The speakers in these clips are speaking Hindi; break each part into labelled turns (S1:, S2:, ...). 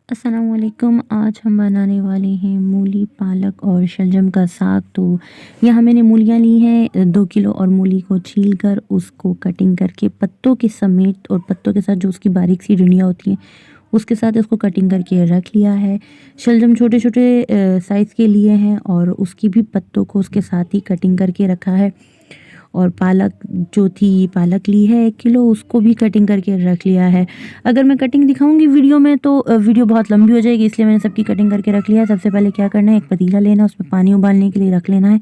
S1: अस्सलाम वालेकुम। आज हम बनाने वाले हैं मूली, पालक और शलजम का साग। तो यहाँ मैंने मूलियाँ ली हैं 2 किलो और मूली को छील कर उसको कटिंग करके पत्तों के समेत और पत्तों के साथ जो उसकी बारीक सी डंडियाँ होती हैं उसके साथ इसको कटिंग करके रख लिया है। शलजम छोटे-छोटे साइज़ के लिए हैं और उसकी भी पत्तों को उसके साथ ही कटिंग करके रखा है। और पालक जो थी पालक ली है 1 किलो, उसको भी कटिंग करके रख लिया है। अगर मैं कटिंग दिखाऊँगी वीडियो में तो वीडियो बहुत लंबी हो जाएगी, इसलिए मैंने सबकी कटिंग करके रख लिया है। सबसे पहले क्या करना है, एक पतीला लेना है, उसमें पानी उबालने के लिए रख लेना है,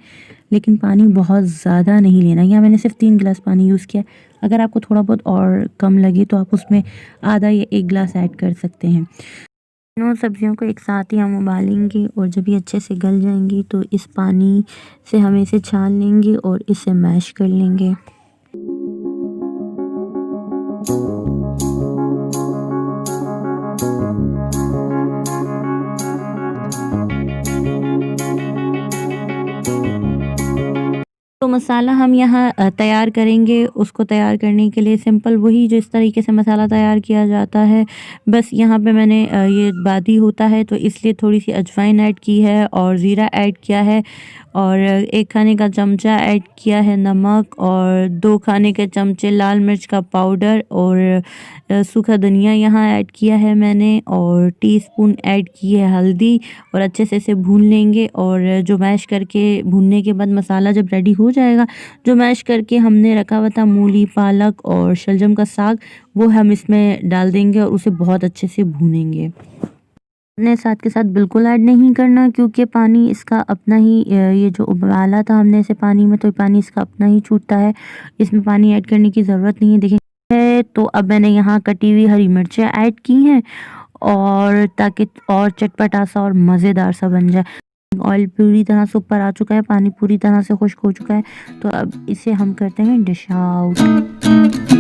S1: लेकिन पानी बहुत ज़्यादा नहीं लेना है। यहाँ मैंने सिर्फ 3 गिलास पानी यूज़ किया है। अगर आपको थोड़ा बहुत और कम लगे तो आप उसमें आधा या 1 गिलास ऐड कर सकते हैं। दोनों सब्जियों को एक साथ ही हम उबालेंगे और जब ये अच्छे से गल जाएंगी तो इस पानी से हम इसे छान लेंगे और इसे मैश कर लेंगे। तो मसाला हम यहाँ तैयार करेंगे। उसको तैयार करने के लिए सिंपल वही जिस तरीके से मसाला तैयार किया जाता है, बस यहाँ पे मैंने ये बादी होता है तो इसलिए थोड़ी-सी अजवाइन ऐड की है और ज़ीरा ऐड किया है और 1 खाने का चमचा ऐड किया है नमक और 2 खाने के चमचे लाल मिर्च का पाउडर और सूखा धनिया यहाँ ऐड किया है मैंने और टीस्पून ऐड की है हल्दी और अच्छे से इसे भून लेंगे। और जो मैश करके भूनने के बाद मसाला जब रेडी हो जाएगा, जो मैश करके हमने रखा हुआ था मूली, पालक और शलजम का साग, वो हम इसमें डाल देंगे और उसे बहुत अच्छे से भूनेंगे। हमने साथ के साथ बिल्कुल ऐड नहीं करना क्योंकि पानी इसका अपना ही ये जो उबाला था हमने इसे पानी में, तो पानी इसका अपना ही छूटता है। इसमें पानी ऐड करने की ज़रूरत नहीं है। देखिए तो अब मैंने यहाँ कटी हुई हरी मिर्चें ऐड की हैं और ताकि और चटपटा सा और मज़ेदार सा बन जाए। ऑयल पूरी तरह से ऊपर आ चुका है, पानी पूरी तरह से खुश्क हो चुका है, तो अब इसे हम करते हैं डिश आउट।